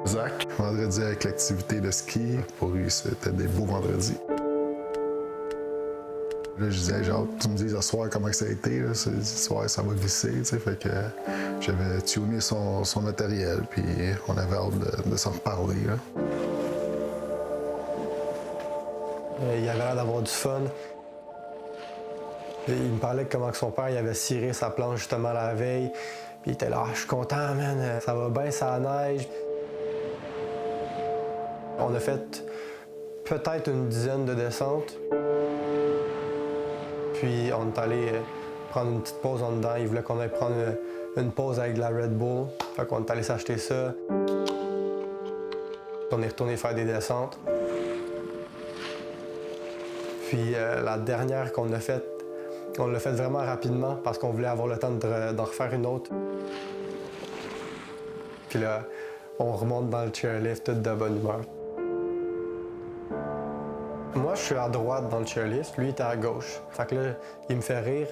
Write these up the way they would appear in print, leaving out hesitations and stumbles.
Zach, vendredi avec l'activité de ski, pour lui, c'était des beaux vendredis. Là, je disais, genre, tu me dis ce soir comment ça a été, là, ce soir ça va glisser, tu sais, fait que j'avais tuné son matériel, puis on avait hâte de s'en reparler, là. Il avait l'air d'avoir du fun. Et il me parlait de comment son père il avait ciré sa planche justement la veille, puis il était là, ah, je suis content, man, ça va bien, ça neige. On a fait peut-être une dizaine de descentes. Puis on est allé prendre une petite pause en dedans. Il voulait qu'on aille prendre une pause avec de la Red Bull. Fait qu'on est allé s'acheter ça. On est retourné faire des descentes. Puis la dernière qu'on a faite, on l'a faite vraiment rapidement parce qu'on voulait avoir le temps d'en refaire une autre. Puis là, on remonte dans le chairlift toute de bonne humeur. Moi, je suis à droite dans le chairlift, lui, il était à gauche. Fait que là, il me fait rire.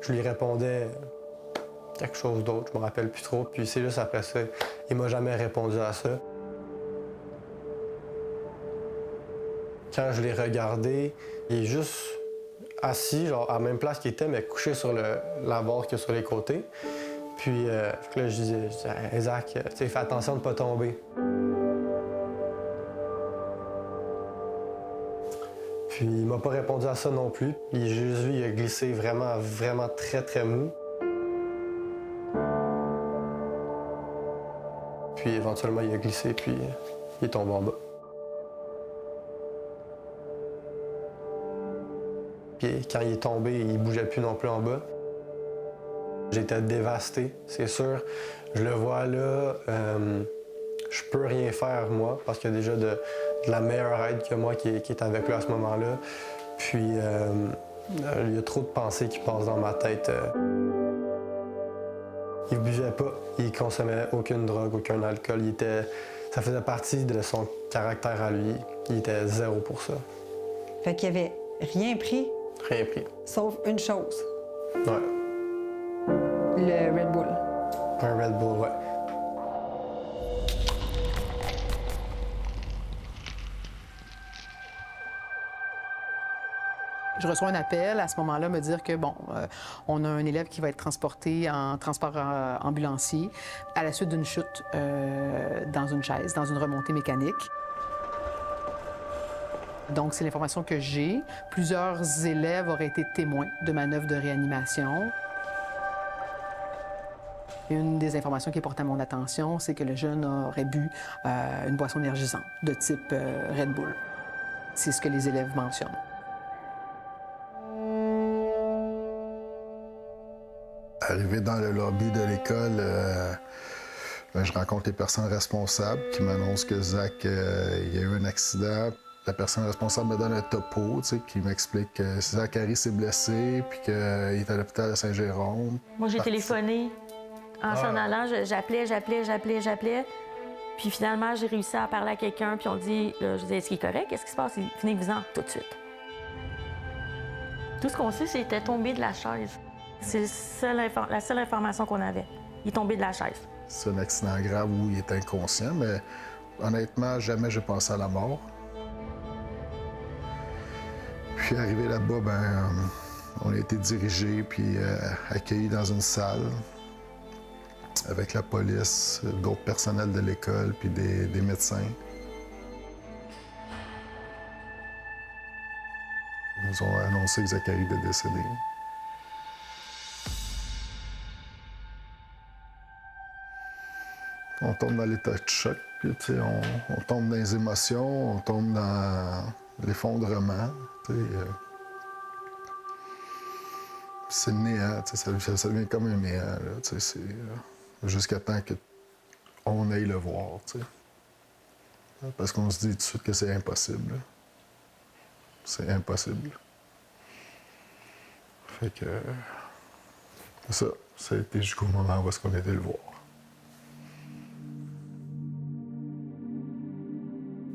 Je lui répondais quelque chose d'autre, je me rappelle plus trop. Puis c'est juste après ça, il m'a jamais répondu à ça. Quand je l'ai regardé, il est juste assis, genre à la même place qu'il était, mais couché sur la barre qu'il y a sur les côtés. Puis là, je disais hey, Zach, fais attention de ne pas tomber. Puis il m'a pas répondu à ça non plus. Jésus, il a glissé vraiment, vraiment très, très mou. Puis éventuellement, il a glissé, puis il est tombé en bas. Puis quand il est tombé, il bougeait plus non plus en bas. J'étais dévasté, c'est sûr. Je le vois là, je peux rien faire moi, parce qu'il y a déjà de la meilleure aide que moi qui est avec lui à ce moment-là. Puis il y a trop de pensées qui passent dans ma tête. Il buvait pas, il consommait aucune drogue, aucun alcool. Ça faisait partie de son caractère à lui. Il était zéro pour ça. Fait qu'il avait rien pris. Rien pris. Sauf une chose. Ouais. Le Red Bull. Un Red Bull, ouais. Je reçois un appel à ce moment-là, me dire que, bon, on a un élève qui va être transporté en transport ambulancier à la suite d'une chute dans une chaise, dans une remontée mécanique. Donc, c'est l'information que j'ai. Plusieurs élèves auraient été témoins de manœuvres de réanimation. Une des informations qui porte à mon attention, c'est que le jeune aurait bu une boisson énergisante de type Red Bull. C'est ce que les élèves mentionnent. Arrivé dans le lobby de l'école, je rencontre les personnes responsables qui m'annoncent que Zach, il y a eu un accident. La personne responsable me donne un topo, qui m'explique que Zachary s'est blessé puis qu'il est à l'hôpital de Saint-Jérôme. Moi, j'ai téléphoné en s'en allant. J'appelais. Puis finalement, j'ai réussi à parler à quelqu'un. Puis on dit, là, je dis, est-ce qu'il est correct? Qu'est-ce qui se passe? Venez-vous-en tout de suite. Tout ce qu'on sait, c'est qu'il était tombé de la chaise. C'est la seule information qu'on avait. Il est tombé de la chaise. C'est un accident grave où il est inconscient, mais honnêtement, jamais j'ai pensé à la mort. Puis arrivé là-bas, on a été dirigés puis accueillis dans une salle avec la police, d'autres personnels de l'école puis des médecins. Ils nous ont annoncé que Zachary était décédé. On tombe dans l'état de choc, puis, on tombe dans les émotions, on tombe dans l'effondrement. C'est le néant, ça devient comme un néant, jusqu'à temps qu'on aille le voir. T'sais. Parce qu'on se dit tout de suite que c'est impossible. C'est impossible. Fait que ça a été jusqu'au moment où est-ce qu'on était le voir.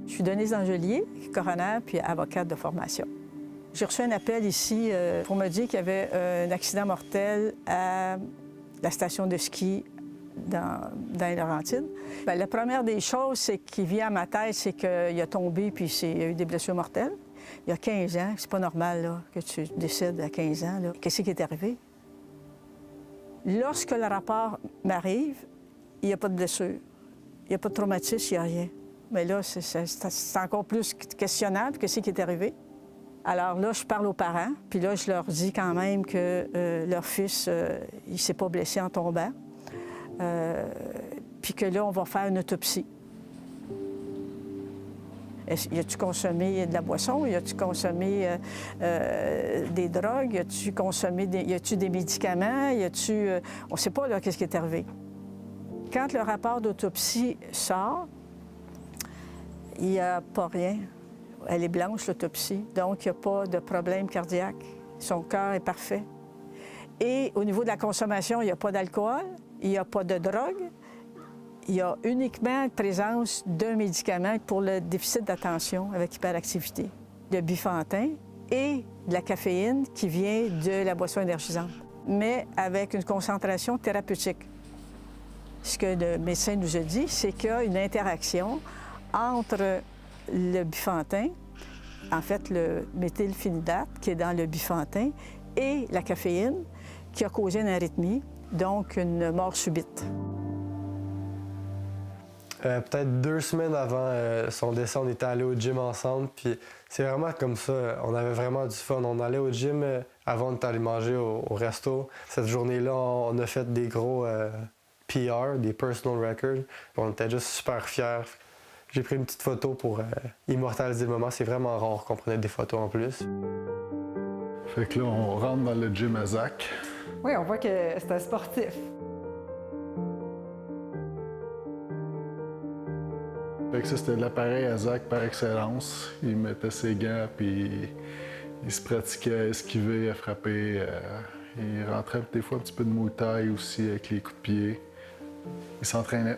Je suis Denise Angelier, coroner puis avocate de formation. J'ai reçu un appel ici pour me dire qu'il y avait un accident mortel à la station de ski dans les Laurentides. Bien, la première des choses qui vient à ma tête, c'est qu'il a tombé puis il a eu des blessures mortelles. Il y a 15 ans, c'est pas normal là, que tu décèdes à 15 ans. Qu'est-ce qui est arrivé? Lorsque le rapport m'arrive, il n'y a pas de blessure. Il n'y a pas de traumatisme, il n'y a rien. Mais là, c'est encore plus questionnable. Qu'est-ce qui est arrivé? Alors là, je parle aux parents, puis là, je leur dis quand même que leur fils, il ne s'est pas blessé en tombant. Puis que là, on va faire une autopsie. Y a-tu consommé de la boisson? Y a-tu consommé des drogues? Y a-tu des médicaments? On ne sait pas, là, qu'est-ce qui est arrivé. Quand le rapport d'autopsie sort, il n'y a pas rien. Elle est blanche, l'autopsie, donc il n'y a pas de problème cardiaque. Son cœur est parfait. Et au niveau de la consommation, il n'y a pas d'alcool, il n'y a pas de drogue. Il y a uniquement la présence d'un médicament pour le déficit d'attention avec hyperactivité, de Bifantin et de la caféine qui vient de la boisson énergisante, mais avec une concentration thérapeutique. Ce que le médecin nous a dit, c'est qu'il y a une interaction entre le Bifantin, en fait le méthylphénidate qui est dans le Bifantin, et la caféine qui a causé une arythmie, donc une mort subite. Peut-être 2 semaines avant son décès, on était allés au gym ensemble. Puis c'est vraiment comme ça. On avait vraiment du fun. On allait au gym avant d'aller manger au resto. Cette journée-là, on a fait des gros PR, des personal records. On était juste super fiers. J'ai pris une petite photo pour immortaliser le moment. C'est vraiment rare qu'on prenne des photos en plus. Fait que là, on rentre dans le gym à Zach. Oui, on voit que c'est un sportif. Fait que ça, c'était de l'appareil à Zach par excellence. Il mettait ses gants, puis il se pratiquait à esquiver, à frapper. Il rentrait des fois un petit peu de Muay Thai aussi avec les coups de pied. Il s'entraînait.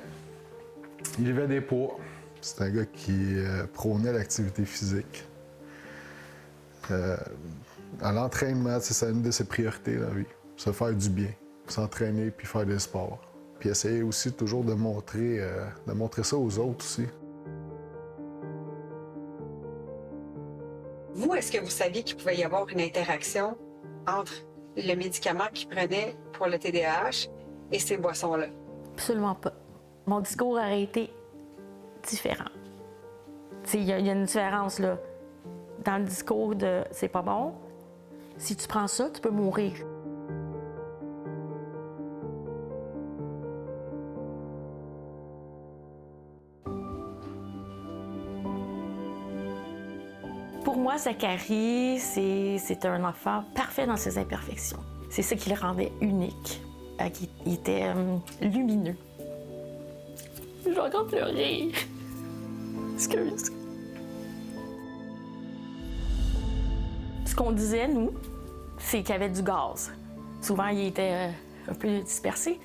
Il levait des poids. C'est un gars qui prônait l'activité physique. À l'entraînement, c'est une de ses priorités dans la vie. Se faire du bien, s'entraîner puis faire des sports. Puis essayer aussi toujours de montrer ça aux autres aussi. Vous, est-ce que vous saviez qu'il pouvait y avoir une interaction entre le médicament qu'il prenait pour le TDAH et ces boissons-là? Absolument pas. Mon discours aurait été différent. Il y a une différence là. Dans le discours de « c'est pas bon », si tu prends ça, tu peux mourir. Pour moi, Zachary, c'est un enfant parfait dans ses imperfections. C'est ça qui le rendait unique. Il était lumineux. Je vais encore pleurer. Excuse. Ce qu'on disait, nous, c'est qu'il y avait du gaz. Souvent, il était un peu dispersé.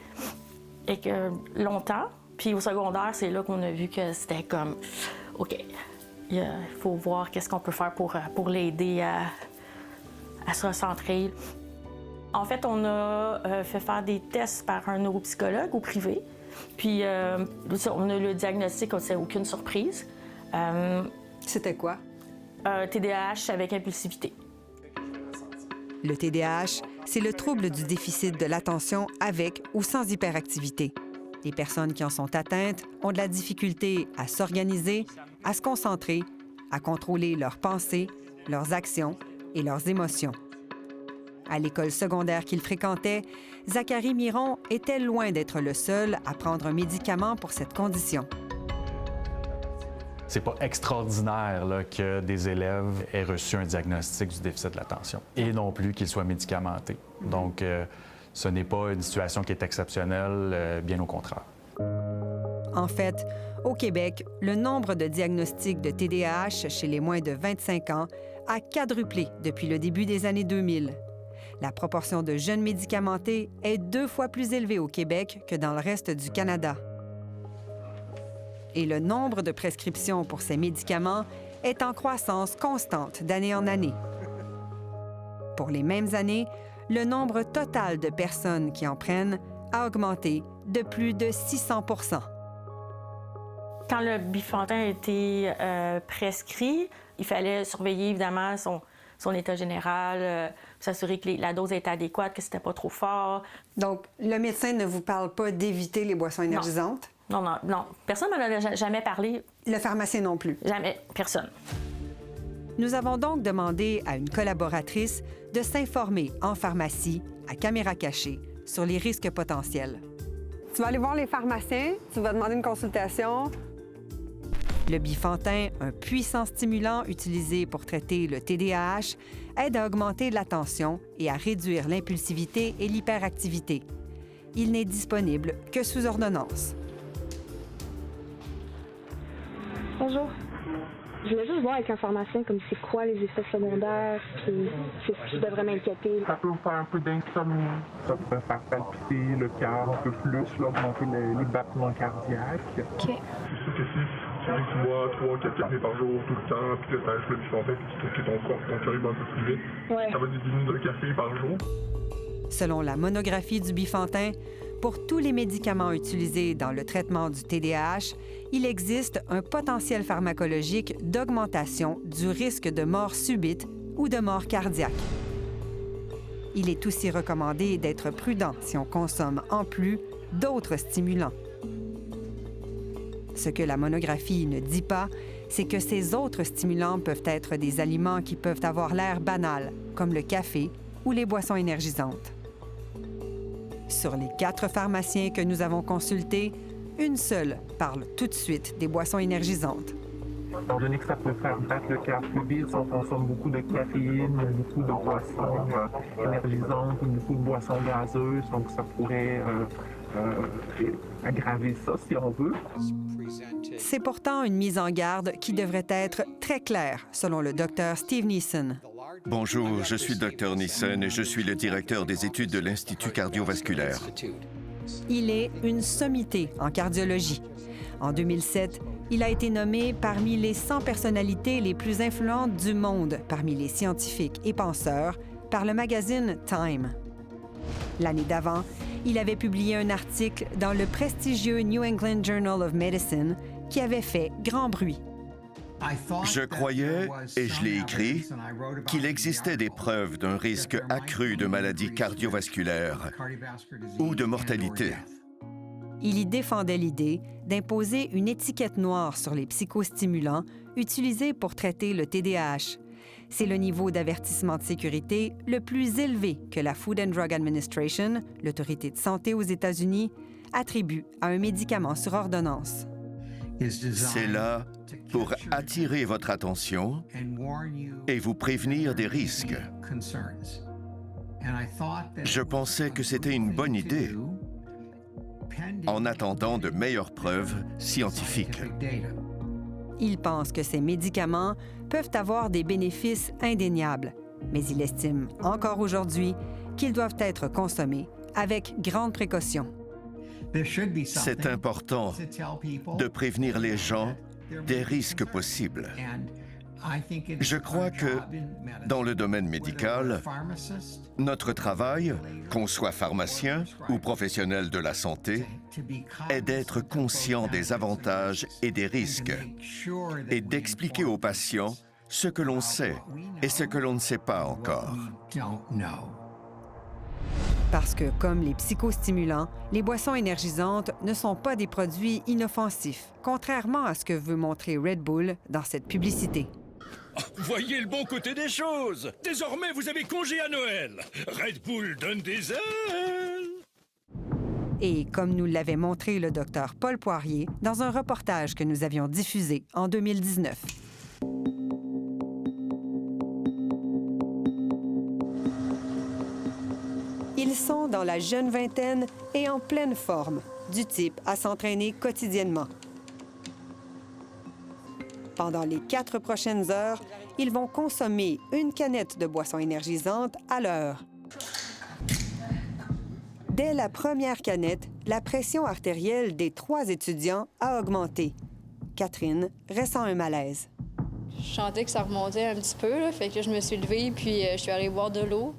Et que longtemps, puis au secondaire, c'est là qu'on a vu que c'était comme, OK, il faut voir qu'est-ce qu'on peut faire pour l'aider à se recentrer. En fait, on a fait faire des tests par un neuropsychologue au privé. Puis, on a le diagnostic, c'est aucune surprise. C'était quoi? TDAH avec impulsivité. Le TDAH, c'est le trouble du déficit de l'attention avec ou sans hyperactivité. Les personnes qui en sont atteintes ont de la difficulté à s'organiser, à se concentrer, à contrôler leurs pensées, leurs actions et leurs émotions. À l'école secondaire qu'il fréquentait, Zachary Miron était loin d'être le seul à prendre un médicament pour cette condition. C'est pas extraordinaire là, que des élèves aient reçu un diagnostic du déficit de l'attention et non plus qu'ils soient médicamentés. Donc, ce n'est pas une situation qui est exceptionnelle, bien au contraire. En fait, au Québec, le nombre de diagnostics de TDAH chez les moins de 25 ans a quadruplé depuis le début des années 2000. La proportion de jeunes médicamentés est 2 fois plus élevée au Québec que dans le reste du Canada. Et le nombre de prescriptions pour ces médicaments est en croissance constante d'année en année. Pour les mêmes années, le nombre total de personnes qui en prennent a augmenté de plus de 600 %. Quand le Bifontaine a été prescrit, il fallait surveiller évidemment son état général, s'assurer que la dose était adéquate, que c'était pas trop fort. Donc, le médecin ne vous parle pas d'éviter les boissons énergisantes? Non. Personne ne m'en a jamais parlé. Le pharmacien non plus? Jamais. Personne. Nous avons donc demandé à une collaboratrice de s'informer en pharmacie, à caméra cachée, sur les risques potentiels. Tu vas aller voir les pharmaciens, tu vas demander une consultation. Le Bifontaine, un puissant stimulant utilisé pour traiter le TDAH, aide à augmenter l'attention et à réduire l'impulsivité et l'hyperactivité. Il n'est disponible que sous ordonnance. Bonjour. Je voulais juste voir avec un pharmacien comme c'est quoi les effets secondaires, puis c'est ce qui devrait m'inquiéter. Ça peut vous faire un peu d'insomnie, ça peut faire palpiter le cœur un peu plus, augmenter les battements cardiaques. OK. C'est sûr que si tu bois 3-4 cafés par jour tout le temps, puis que tu as le Bifontaine, puis tu trouves que ton cœur va un peu plus vite, ça va diminuer de café par jour. Selon la monographie du Bifontaine, pour tous les médicaments utilisés dans le traitement du TDAH, il existe un potentiel pharmacologique d'augmentation du risque de mort subite ou de mort cardiaque. Il est aussi recommandé d'être prudent si on consomme en plus d'autres stimulants. Ce que la monographie ne dit pas, c'est que ces autres stimulants peuvent être des aliments qui peuvent avoir l'air banals, comme le café ou les boissons énergisantes. Sur les 4 pharmaciens que nous avons consultés, une seule parle tout de suite des boissons énergisantes. Étant donné que ça peut faire battre le cœur plus vite, si on consomme beaucoup de caféine, beaucoup de boissons énergisantes, beaucoup de boissons gazeuses, donc ça pourrait aggraver ça si on veut. C'est pourtant une mise en garde qui devrait être très claire, selon le Dr Steve Neeson. Bonjour, je suis le Dr Neeson et je suis le directeur des études de l'Institut cardiovasculaire. Il est une sommité en cardiologie. En 2007, il a été nommé parmi les 100 personnalités les plus influentes du monde parmi les scientifiques et penseurs par le magazine Time. L'année d'avant, il avait publié un article dans le prestigieux New England Journal of Medicine qui avait fait grand bruit. Je croyais, et je l'ai écrit, qu'il existait des preuves d'un risque accru de maladies cardiovasculaires ou de mortalité. Il y défendait l'idée d'imposer une étiquette noire sur les psychostimulants utilisés pour traiter le TDAH. C'est le niveau d'avertissement de sécurité le plus élevé que la Food and Drug Administration, l'autorité de santé aux États-Unis, attribue à un médicament sur ordonnance. C'est là pour attirer votre attention et vous prévenir des risques. Je pensais que c'était une bonne idée, en attendant de meilleures preuves scientifiques. Il pense que ces médicaments peuvent avoir des bénéfices indéniables, mais il estime encore aujourd'hui qu'ils doivent être consommés avec grande précaution. C'est important de prévenir les gens des risques possibles. Je crois que, dans le domaine médical, notre travail, qu'on soit pharmacien ou professionnel de la santé, est d'être conscient des avantages et des risques et d'expliquer aux patients ce que l'on sait et ce que l'on ne sait pas encore. Parce que, comme les psychostimulants, les boissons énergisantes ne sont pas des produits inoffensifs, contrairement à ce que veut montrer Red Bull dans cette publicité. Voyez le bon côté des choses! Désormais, vous avez congé à Noël! Red Bull donne des ailes! Et comme nous l'avait montré le docteur Paul Poirier dans un reportage que nous avions diffusé en 2019. Ils sont dans la jeune vingtaine et en pleine forme, du type à s'entraîner quotidiennement. Pendant les 4 prochaines heures, ils vont consommer une canette de boisson énergisante à l'heure. Dès la première canette, la pression artérielle des 3 étudiants a augmenté. Catherine ressent un malaise. Je sentais que ça remontait un petit peu, là, fait que je me suis levée puis je suis allée boire de l'eau.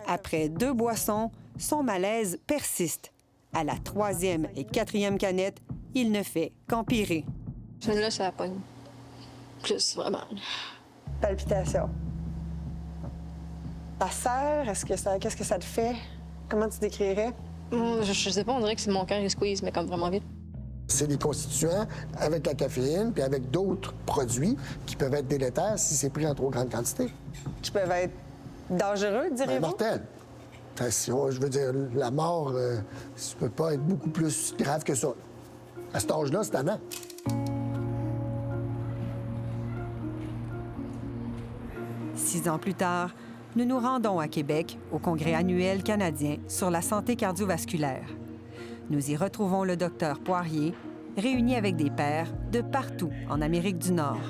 Après 2 boissons, son malaise persiste À la 3e et 4e canette, il ne fait qu'empirer. Celle-là, ça pogne plus, vraiment. Palpitations. Ta serre, qu'est-ce que ça te fait? Comment tu décrirais? Je sais pas, on dirait que c'est mon cœur qui squeeze, mais comme vraiment vite. C'est des constituants avec la caféine puis avec d'autres produits qui peuvent être délétères si c'est pris en trop grande quantité. Qui peuvent être dangereux, direz-vous? Mortels. Je veux dire, la mort, ça peut pas être beaucoup plus grave que ça. À cet âge-là, c'est tannant. Six ans plus tard, nous nous rendons à Québec au Congrès annuel canadien sur la santé cardiovasculaire. Nous y retrouvons le docteur Poirier, réuni avec des pairs de partout en Amérique du Nord.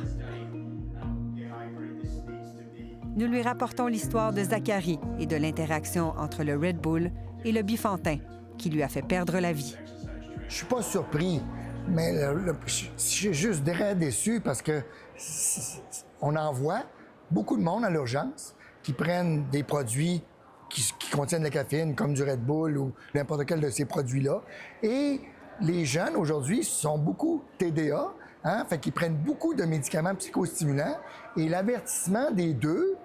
Nous lui rapportons l'histoire de Zachary et de l'interaction entre le Red Bull et le Bifantin, qui lui a fait perdre la vie. Je suis pas surpris, mais je suis juste très déçu parce que on en voit beaucoup de monde à l'urgence qui prennent des produits qui contiennent de la caféine, comme du Red Bull ou n'importe quel de ces produits-là. Et les jeunes, aujourd'hui, sont beaucoup TDA, hein? Fait qu'ils prennent beaucoup de médicaments psychostimulants. Et l'avertissement des deux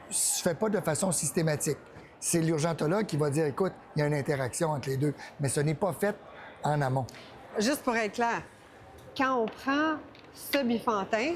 se fait pas de façon systématique. C'est l'urgentologue qui va dire, écoute, il y a une interaction entre les deux. Mais ce n'est pas fait en amont. Juste pour être clair, quand on prend ce Bifantin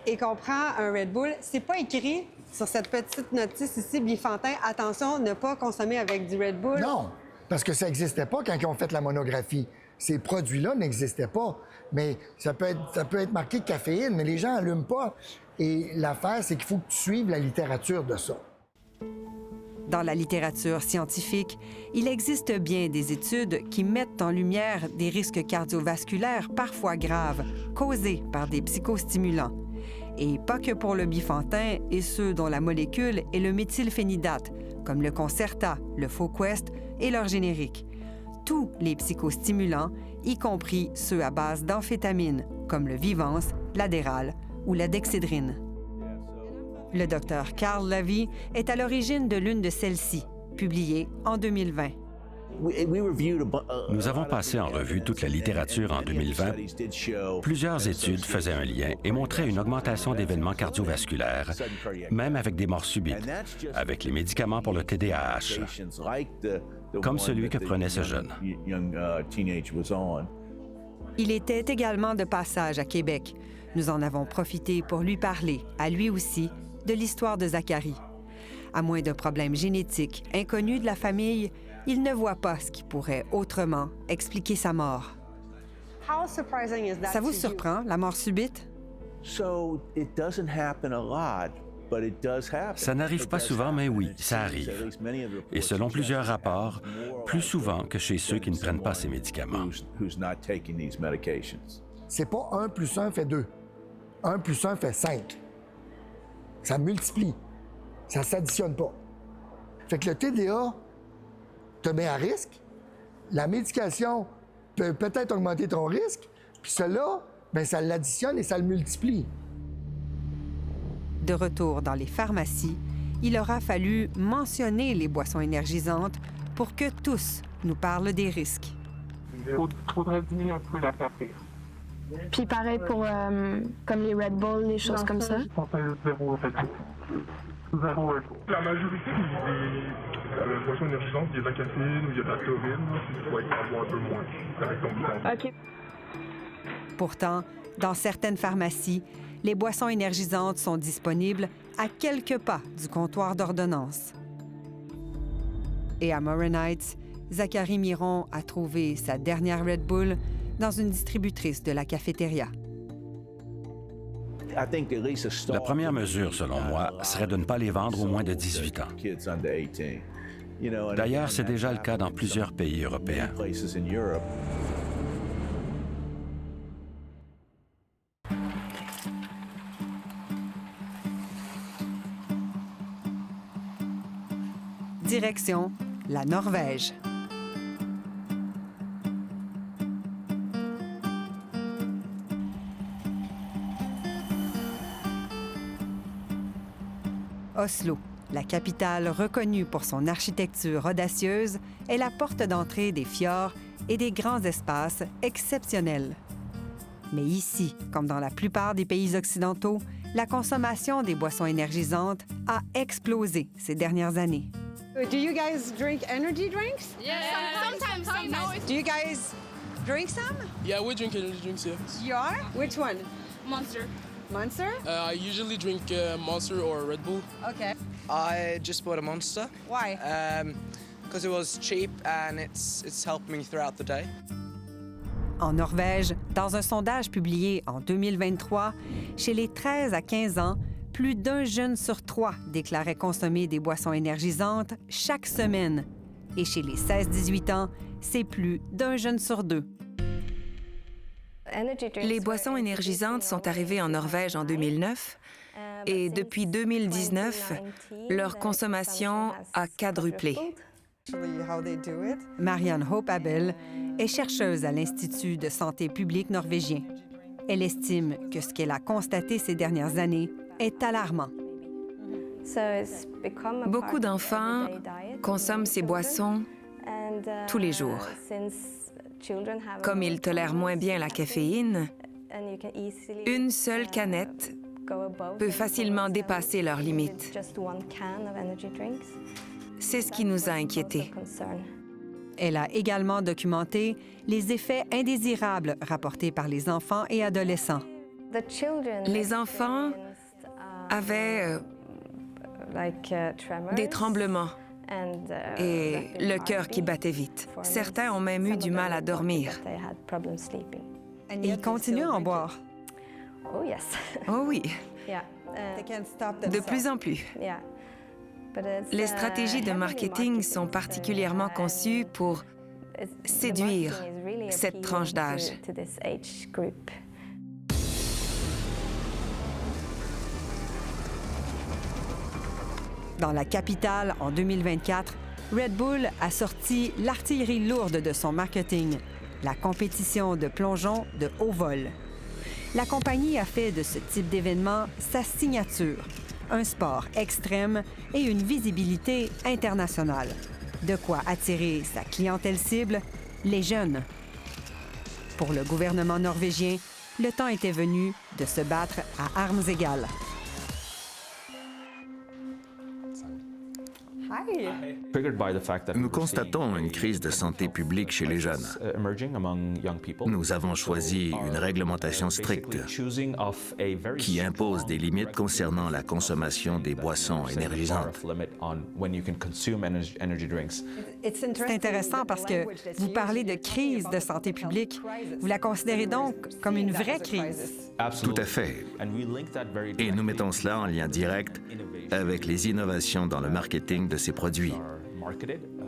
et qu'on prend un Red Bull, c'est pas écrit sur cette petite notice ici, Bifantin, attention, ne pas consommer avec du Red Bull. Non, parce que ça n'existait pas quand ils ont fait la monographie. Ces produits-là n'existaient pas. Mais ça peut être marqué caféine, mais les gens n'allument pas. Et l'affaire, c'est qu'il faut que tu suives la littérature de ça. Dans la littérature scientifique, il existe bien des études qui mettent en lumière des risques cardiovasculaires parfois graves, causés par des psychostimulants. Et pas que pour le Bifantin et ceux dont la molécule est le méthylphénidate, comme le Concerta, le Foquest et leur générique. Tous les psychostimulants, y compris ceux à base d'amphétamines, comme le Vivance, l'Adderall ou la Dexédrine. Le docteur Carl Lavie est à l'origine de l'une de celles-ci, publiée en 2020. Nous avons passé en revue toute la littérature en 2020. Plusieurs études faisaient un lien et montraient une augmentation d'événements cardiovasculaires, même avec des morts subites, avec les médicaments pour le TDAH, comme celui que prenait ce jeune. Il était également de passage à Québec. Nous en avons profité pour lui parler, à lui aussi, de l'histoire de Zachary. À moins d'un problème génétique inconnu de la famille, il ne voit pas ce qui pourrait autrement expliquer sa mort. Ça vous surprend, la mort subite? Ça n'arrive pas souvent, mais oui, ça arrive. Et selon plusieurs rapports, plus souvent que chez ceux qui ne prennent pas ces médicaments. C'est pas 1 + 1 fait 2. 1 + 1 fait 5. Ça multiplie. Ça s'additionne pas. Fait que le TDA te met à risque. La médication peut peut-être augmenter ton risque. Puis cela, bien, ça l'additionne et ça le multiplie. De retour dans les pharmacies, il aura fallu mentionner les boissons énergisantes pour que tous nous parlent des risques. Il faudrait diminuer un peu la café. Puis pareil pour comme les Red Bull, les choses comme ça? Je pense à 0 en fait. 0. La majorité des boissons énergisantes, il y a de la caféine ou il y a de la taurine, il faut en boire un peu moins avec ton Bifantin. OK. Pourtant, dans certaines pharmacies, les boissons énergisantes sont disponibles à quelques pas du comptoir d'ordonnance. Et à Morin Heights, Zachary Miron a trouvé sa dernière Red Bull dans une distributrice de la cafétéria. La première mesure, selon moi, serait de ne pas les vendre aux moins de 18 ans. D'ailleurs, c'est déjà le cas dans plusieurs pays européens. Direction la Norvège. Oslo, La capitale, reconnue pour son architecture audacieuse, est la porte d'entrée des fjords et des grands espaces exceptionnels. Mais ici, comme dans la plupart des pays occidentaux, la consommation des boissons énergisantes a explosé ces dernières années. Do you guys drink energy drinks? Yeah, sometimes. Do you guys drink some? Yeah, we drink energy drinks, yeah. You are? Which one? Monster. Monster? I usually drink Monster or Red Bull. Okay. I just bought a Monster. Why? Because it was cheap and it's helped me throughout the day. En Norvège, dans un sondage publié en 2023, chez les 13 à 15 ans, plus d'un jeune sur 3 déclarait consommer des boissons énergisantes chaque semaine. Et chez les 16-18 ans, c'est plus d'un jeune sur 2. Les boissons énergisantes sont arrivées en Norvège en 2009 et depuis 2019, leur consommation a quadruplé. Marianne Hope Abel est chercheuse à l'Institut de santé publique norvégien. Elle estime que ce qu'elle a constaté ces dernières années est alarmant. Beaucoup d'enfants consomment ces boissons tous les jours. Comme ils tolèrent moins bien la caféine, une seule canette peut facilement dépasser leurs limites. C'est ce qui nous a inquiétés. Elle a également documenté les effets indésirables rapportés par les enfants et adolescents. Les enfants avaient des tremblements et le cœur qui battait vite. Certains ont même eu du mal à dormir. Et ils continuent à en boire. Oh oui, de plus en plus. Les stratégies de marketing sont particulièrement conçues pour séduire cette tranche d'âge. Dans la capitale, en 2024, Red Bull a sorti l'artillerie lourde de son marketing, la compétition de plongeon de haut vol. La compagnie a fait de ce type d'événement sa signature, un sport extrême et une visibilité internationale. De quoi attirer sa clientèle cible, les jeunes. Pour le gouvernement norvégien, le temps était venu de se battre à armes égales. Nous constatons une crise de santé publique chez les jeunes. Nous avons choisi une réglementation stricte qui impose des limites concernant la consommation des boissons énergisantes. C'est intéressant parce que vous parlez de crise de santé publique. Vous la considérez donc comme une vraie crise. Tout à fait. Et nous mettons cela en lien direct avec les innovations dans le marketing de ces produits,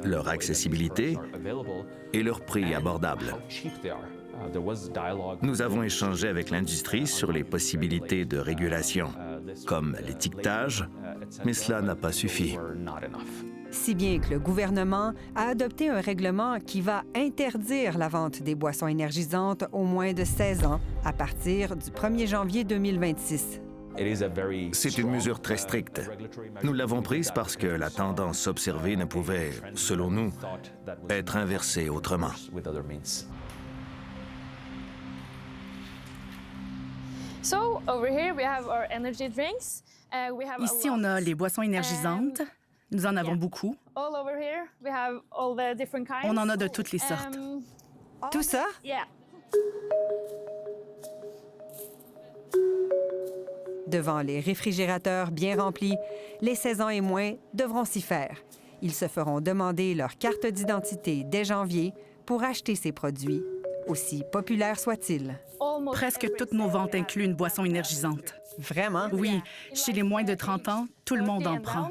leur accessibilité et leur prix abordable. Nous avons échangé avec l'industrie sur les possibilités de régulation, comme l'étiquetage, mais cela n'a pas suffi. Si bien que le gouvernement a adopté un règlement qui va interdire la vente des boissons énergisantes aux moins de 16 ans à partir du 1er janvier 2026. C'est une mesure très stricte. Nous l'avons prise parce que la tendance observée ne pouvait, selon nous, être inversée autrement. Ici, on a les boissons énergisantes. Nous en avons beaucoup. On en a de toutes les sortes. Tout ça? Devant les réfrigérateurs bien remplis, les 16 ans et moins devront s'y faire. Ils se feront demander leur carte d'identité dès janvier pour acheter ces produits, aussi populaires soient-ils. Presque toutes nos ventes incluent une boisson énergisante. Vraiment? Oui. Chez les moins de 30 ans, tout le monde en prend.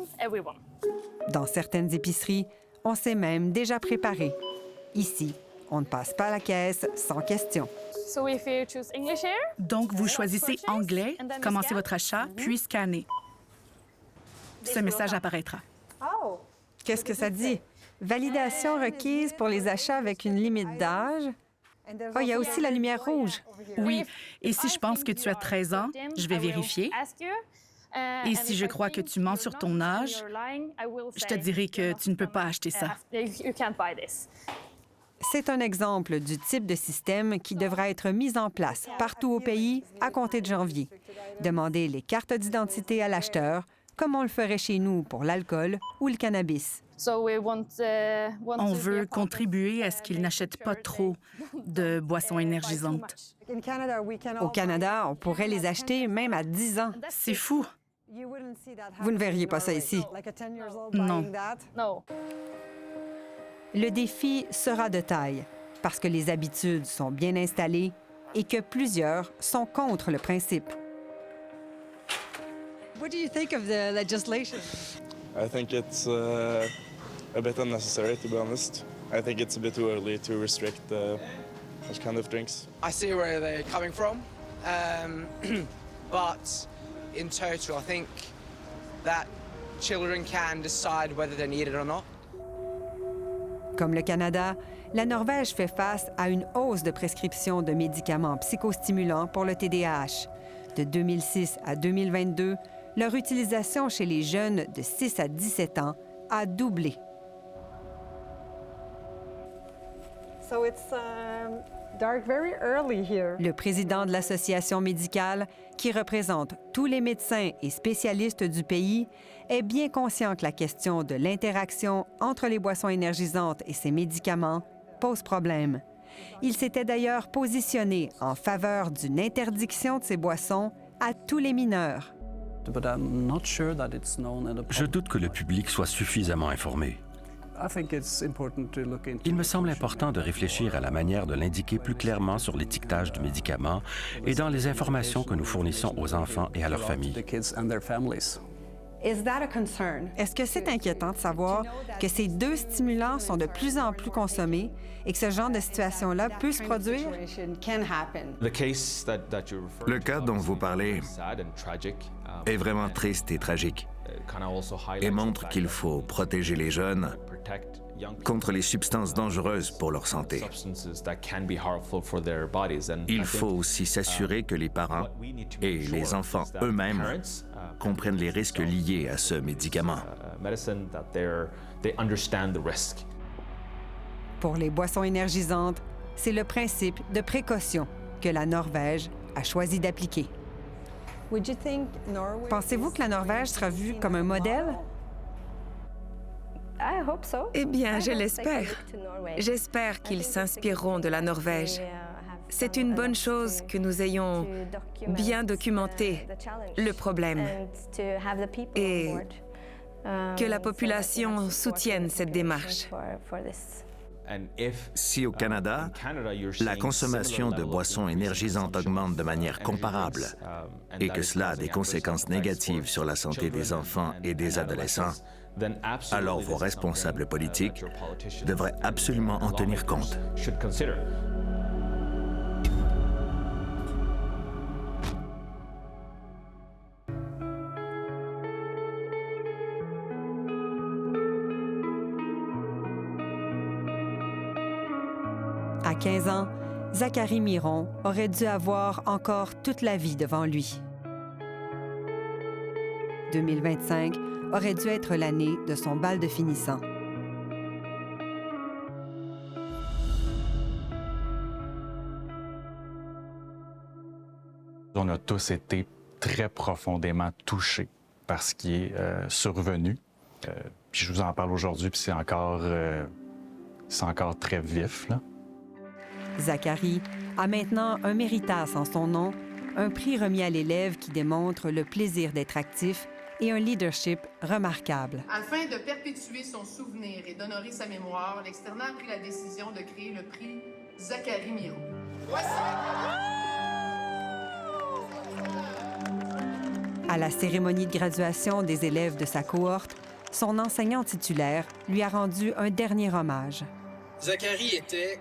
Dans certaines épiceries, on s'est même déjà préparé. Ici, on ne passe pas la caisse sans question. Donc, vous choisissez anglais, commencez votre achat, puis scannez. Ce message apparaîtra. Qu'est-ce que ça dit? Validation requise pour les achats avec une limite d'âge. Oh, il y a aussi la lumière rouge. Oui, et si je pense que tu as 13 ans, je vais vérifier. Et si je crois que tu mens sur ton âge, je te dirai que tu ne peux pas acheter ça. C'est un exemple du type de système qui devra être mis en place partout au pays à compter de janvier. Demander les cartes d'identité à l'acheteur, comme on le ferait chez nous pour l'alcool ou le cannabis. On veut contribuer à ce qu'ils n'achètent pas trop de boissons énergisantes. Au Canada, on pourrait les acheter même à 10 ans. C'est fou. Vous ne verriez pas ça ici. Non. Le défi sera de taille parce que les habitudes sont bien installées et que plusieurs sont contre le principe. What do you think of the legislation? I think it's a bit unnecessary, to be honest. I think it's a bit too early to restrict those kind of drinks. I see where they're coming from, but in total, I think that children can decide whether they need it or not. Comme le Canada, la Norvège fait face à une hausse de prescription de médicaments psychostimulants pour le TDAH. De 2006 à 2022, leur utilisation chez les jeunes de 6 à 17 ans a doublé. So it's dark very early here. Le président de l'association médicale, qui représente tous les médecins et spécialistes du pays, est bien conscient que la question de l'interaction entre les boissons énergisantes et ces médicaments pose problème. Il s'était d'ailleurs positionné en faveur d'une interdiction de ces boissons à tous les mineurs. Je doute que le public soit suffisamment informé. Il me semble important de réfléchir à la manière de l'indiquer plus clairement sur l'étiquetage du médicament et dans les informations que nous fournissons aux enfants et à leurs familles. Est-ce que c'est inquiétant de savoir que ces deux stimulants sont de plus en plus consommés et que ce genre de situation-là peut se produire? Le cas dont vous parlez est vraiment triste et tragique et montre qu'il faut protéger les jeunes contre les substances dangereuses pour leur santé. Il faut aussi s'assurer que les parents et les enfants eux-mêmes comprennent les risques liés à ce médicament. Pour les boissons énergisantes, c'est le principe de précaution que la Norvège a choisi d'appliquer. Pensez-vous que la Norvège sera vue comme un modèle? Eh bien, je l'espère. J'espère qu'ils s'inspireront de la Norvège. C'est une bonne chose que nous ayons bien documenté le problème et que la population soutienne cette démarche. Si au Canada, la consommation de boissons énergisantes augmente de manière comparable et que cela a des conséquences négatives sur la santé des enfants et des adolescents, alors vos responsables politiques devraient absolument en tenir compte. À 15 ans, Zachary Miron aurait dû avoir encore toute la vie devant lui. 2025 aurait dû être l'année de son bal de finissant. On a tous été très profondément touchés par ce qui est survenu. Puis je vous en parle aujourd'hui, puis c'est encore très vif, là. Zachary a maintenant un Méritas en son nom, un prix remis à l'élève qui démontre le plaisir d'être actif et un leadership remarquable. Afin de perpétuer son souvenir et d'honorer sa mémoire, l'externat a pris la décision de créer le prix Zachary Miron. À la cérémonie de graduation des élèves de sa cohorte, son enseignant titulaire lui a rendu un dernier hommage. Zachary était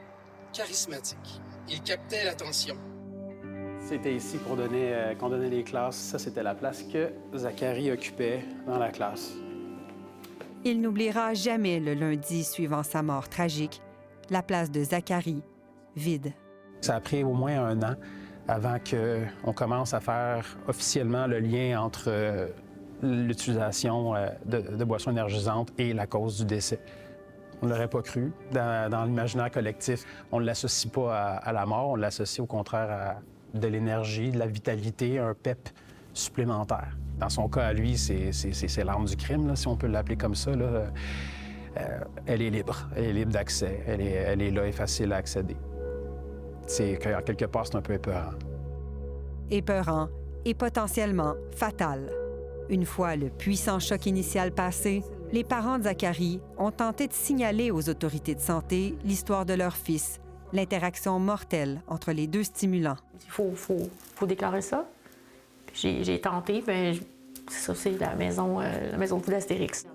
charismatique. Il captait l'attention. C'était ici qu'on donnait les classes. Ça, c'était la place que Zachary occupait dans la classe. Il n'oubliera jamais le lundi suivant sa mort tragique, la place de Zachary, vide. Ça a pris au moins 1 an avant qu'on commence à faire officiellement le lien entre l'utilisation de boissons énergisantes et la cause du décès. On ne l'aurait pas cru. Dans l'imaginaire collectif, on ne l'associe pas à la mort, on l'associe au contraire à de l'énergie, de la vitalité, un pep supplémentaire. Dans son cas, à lui, c'est l'arme du crime, là, si on peut l'appeler comme ça. Là. Elle est libre. Elle est libre d'accès. Elle est là et facile à accéder. En quelque part, c'est un peu épeurant. Épeurant et potentiellement fatal. Une fois le puissant choc initial passé, les parents de Zachary ont tenté de signaler aux autorités de santé l'histoire de leur fils, l'interaction mortelle entre les deux stimulants. Il faut déclarer ça. J'ai tenté, mais c'est ça, c'est la maison de poulet Astérix.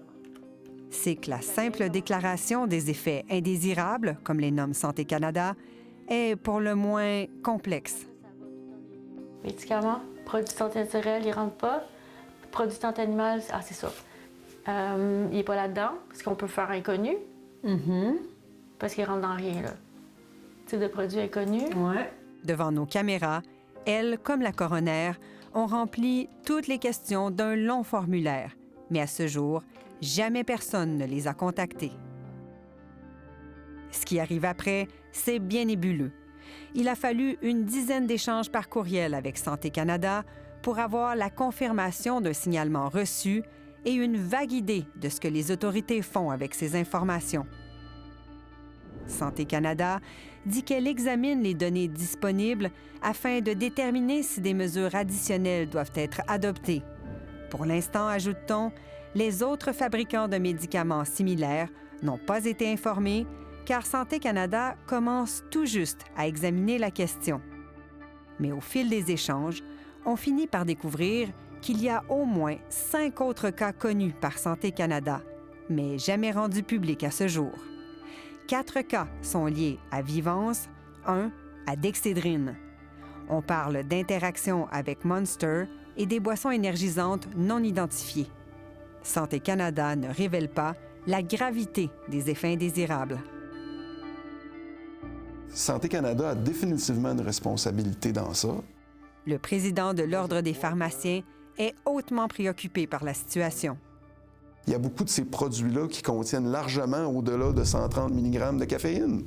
C'est que la simple déclaration des effets indésirables, comme les nomme Santé Canada, est pour le moins complexe. Médicaments, produits de santé naturelle, ils ne rentrent pas. Produits de santé animale, c'est ça. Il n'est pas là-dedans, parce qu'on peut faire inconnu. Parce qu'il rentre dans rien, là. Type de produits inconnus. Ouais. Devant nos caméras, elle, comme la coroner, ont rempli toutes les questions d'un long formulaire. Mais à ce jour, jamais personne ne les a contactés. Ce qui arrive après, c'est bien nébuleux. Il a fallu une dizaine d'échanges par courriel avec Santé Canada pour avoir la confirmation d'un signalement reçu et une vague idée de ce que les autorités font avec ces informations. Santé Canada dit qu'elle examine les données disponibles afin de déterminer si des mesures additionnelles doivent être adoptées. Pour l'instant, ajoute-t-on, les autres fabricants de médicaments similaires n'ont pas été informés car Santé Canada commence tout juste à examiner la question. Mais au fil des échanges, on finit par découvrir qu'il y a au moins 5 autres cas connus par Santé Canada, mais jamais rendus publics à ce jour. 4 cas sont liés à Vivance, 1 à Dexédrine. On parle d'interactions avec Monster et des boissons énergisantes non identifiées. Santé Canada ne révèle pas la gravité des effets indésirables. Santé Canada a définitivement une responsabilité dans ça. Le président de l'Ordre des pharmaciens est hautement préoccupé par la situation. Il y a beaucoup de ces produits-là qui contiennent largement au-delà de 130 mg de caféine.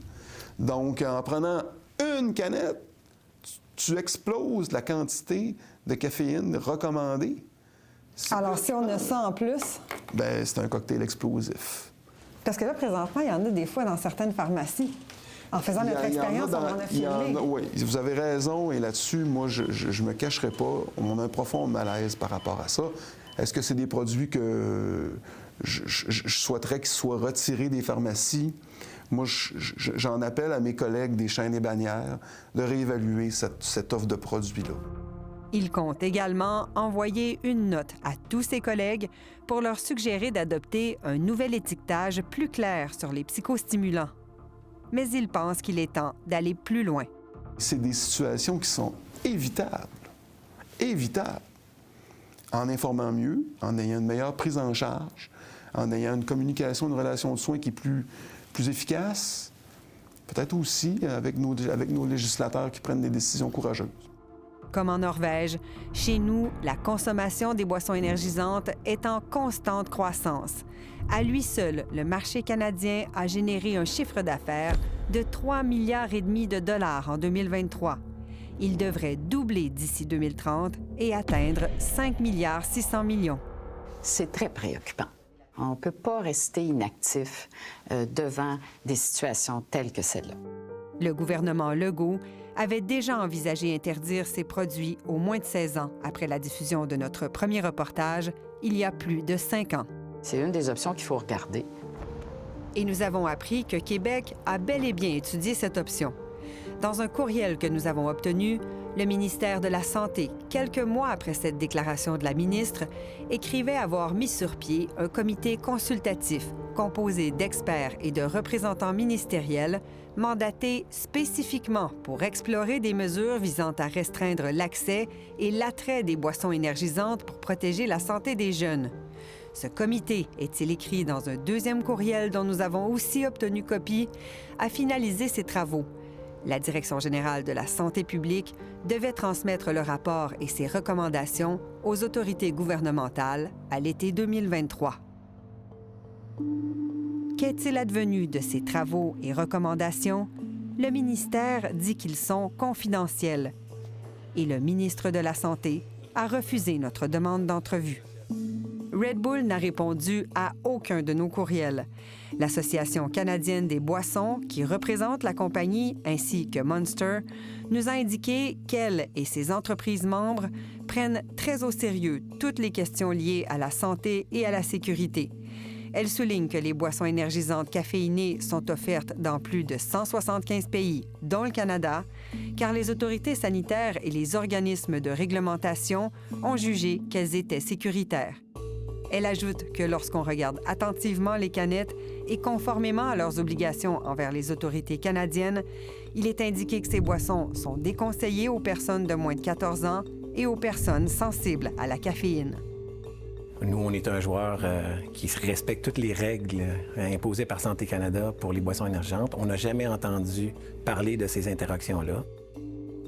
Donc, en prenant une canette, tu exploses la quantité de caféine recommandée. Alors, si on a ça en plus? Bien, c'est un cocktail explosif. Parce que là, présentement, il y en a des fois dans certaines pharmacies. En faisant notre expérience, on en a filmé. Oui, vous avez raison. Et là-dessus, moi, je ne me cacherai pas. On a un profond malaise par rapport à ça. Est-ce que c'est des produits que je souhaiterais qu'ils soient retirés des pharmacies? Moi, j'en appelle à mes collègues des chaînes et bannières de réévaluer cette offre de produits-là. Il compte également envoyer une note à tous ses collègues pour leur suggérer d'adopter un nouvel étiquetage plus clair sur les psychostimulants. Mais il pense qu'il est temps d'aller plus loin. C'est des situations qui sont évitables. Évitables. En informant mieux, en ayant une meilleure prise en charge, en ayant une communication, une relation de soins qui est plus efficace, peut-être aussi avec nos législateurs qui prennent des décisions courageuses. Comme en Norvège, chez nous, la consommation des boissons énergisantes est en constante croissance. À lui seul, le marché canadien a généré un chiffre d'affaires de 3,5 milliards de dollars en 2023. Il devrait doubler d'ici 2030 et atteindre 5,6 milliards. C'est très préoccupant. On ne peut pas rester inactif devant des situations telles que celle-là. Le gouvernement Legault avait déjà envisagé interdire ces produits aux moins de 16 ans après la diffusion de notre premier reportage il y a plus de 5 ans. C'est une des options qu'il faut regarder. Et nous avons appris que Québec a bel et bien étudié cette option. Dans un courriel que nous avons obtenu, le ministère de la Santé, quelques mois après cette déclaration de la ministre, écrivait avoir mis sur pied un comité consultatif composé d'experts et de représentants ministériels mandatés spécifiquement pour explorer des mesures visant à restreindre l'accès et l'attrait des boissons énergisantes pour protéger la santé des jeunes. Ce comité, est-il écrit dans un deuxième courriel dont nous avons aussi obtenu copie, a finalisé ses travaux. La Direction générale de la santé publique devait transmettre le rapport et ses recommandations aux autorités gouvernementales à l'été 2023. Qu'est-il advenu de ces travaux et recommandations? Le ministère dit qu'ils sont confidentiels et le ministre de la Santé a refusé notre demande d'entrevue. Red Bull n'a répondu à aucun de nos courriels. L'Association canadienne des boissons, qui représente la compagnie, ainsi que Monster, nous a indiqué qu'elle et ses entreprises membres prennent très au sérieux toutes les questions liées à la santé et à la sécurité. Elle souligne que les boissons énergisantes caféinées sont offertes dans plus de 175 pays, dont le Canada, car les autorités sanitaires et les organismes de réglementation ont jugé qu'elles étaient sécuritaires. Elle ajoute que lorsqu'on regarde attentivement les canettes et conformément à leurs obligations envers les autorités canadiennes, il est indiqué que ces boissons sont déconseillées aux personnes de moins de 14 ans et aux personnes sensibles à la caféine. Nous, on est un joueur qui respecte toutes les règles imposées par Santé Canada pour les boissons énergisantes. On n'a jamais entendu parler de ces interactions-là.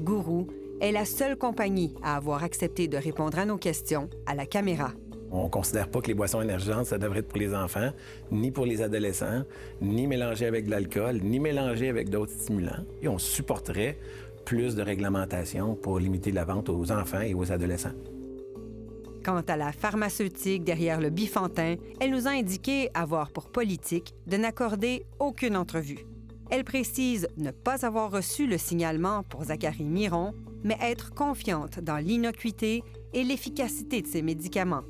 GURU est la seule compagnie à avoir accepté de répondre à nos questions à la caméra. On ne considère pas que les boissons énergisantes, ça devrait être pour les enfants, ni pour les adolescents, ni mélangées avec de l'alcool, ni mélangées avec d'autres stimulants. Et on supporterait plus de réglementation pour limiter la vente aux enfants et aux adolescents. Quant à la pharmaceutique derrière le Bifantin, elle nous a indiqué avoir pour politique de n'accorder aucune entrevue. Elle précise ne pas avoir reçu le signalement pour Zachary Miron, mais être confiante dans l'innocuité et l'efficacité de ses médicaments.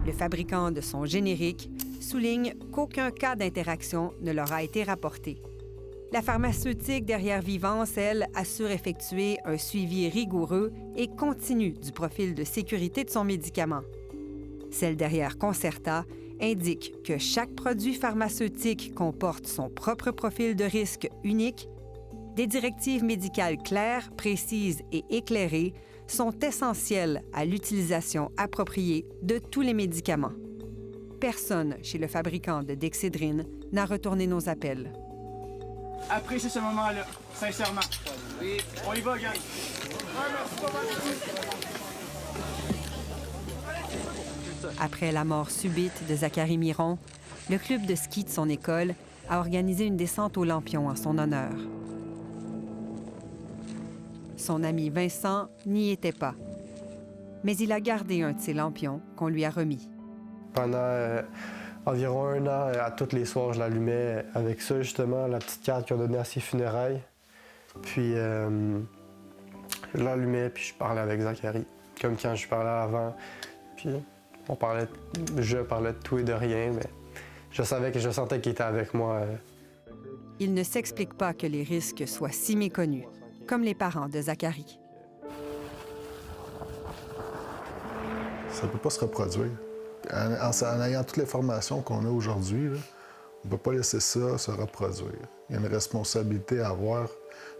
Le fabricant de son générique souligne qu'aucun cas d'interaction ne leur a été rapporté. La pharmaceutique derrière Vivance, elle, assure effectuer un suivi rigoureux et continu du profil de sécurité de son médicament. Celle derrière Concerta indique que chaque produit pharmaceutique comporte son propre profil de risque unique. Des directives médicales claires, précises et éclairées sont essentielles à l'utilisation appropriée de tous les médicaments. Personne chez le fabricant de Dexedrine n'a retourné nos appels. Appréciez ce moment-là, sincèrement. Oui. On y va, gang. Après la mort subite de Zachary Miron, le club de ski de son école a organisé une descente au Lampion en son honneur. Son ami Vincent n'y était pas, mais il a gardé un de ses lampions qu'on lui a remis. Pendant environ 1 an, à tous les soirs, je l'allumais avec ça, justement, la petite carte qu'on donnait à ses funérailles. Puis, je l'allumais, puis je parlais avec Zachary, comme quand je parlais avant. Puis, je parlais de tout et de rien, mais je sentais qu'il était avec moi. Il ne s'explique pas que les risques soient si méconnus, comme les parents de Zachary. Ça ne peut pas se reproduire. En ayant toutes les formations qu'on a aujourd'hui, on ne peut pas laisser ça se reproduire. Il y a une responsabilité à avoir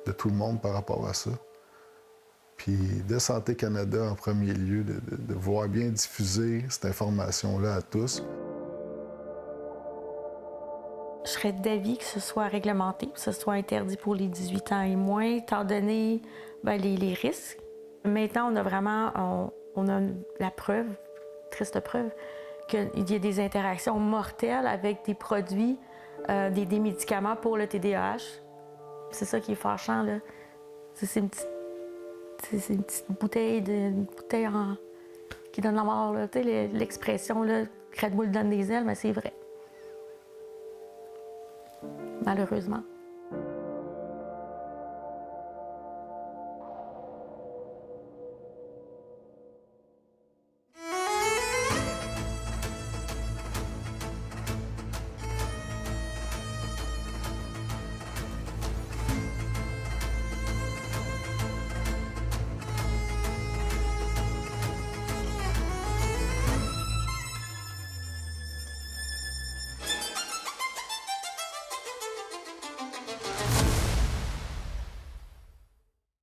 de tout le monde par rapport à ça. Puis de Santé Canada, en premier lieu, de voir bien diffuser cette information-là à tous. Je serais d'avis que ce soit réglementé, que ce soit interdit pour les 18 ans et moins, étant donné les risques. Maintenant, on a vraiment la preuve, triste preuve, qu'il y a des interactions mortelles avec des produits, des médicaments pour le TDAH. C'est ça qui est fâchant, là. C'est une petite bouteille, qui donne la mort, là. Tu sais, l'expression, là, Red Bull donne des ailes, mais c'est vrai. Malheureusement.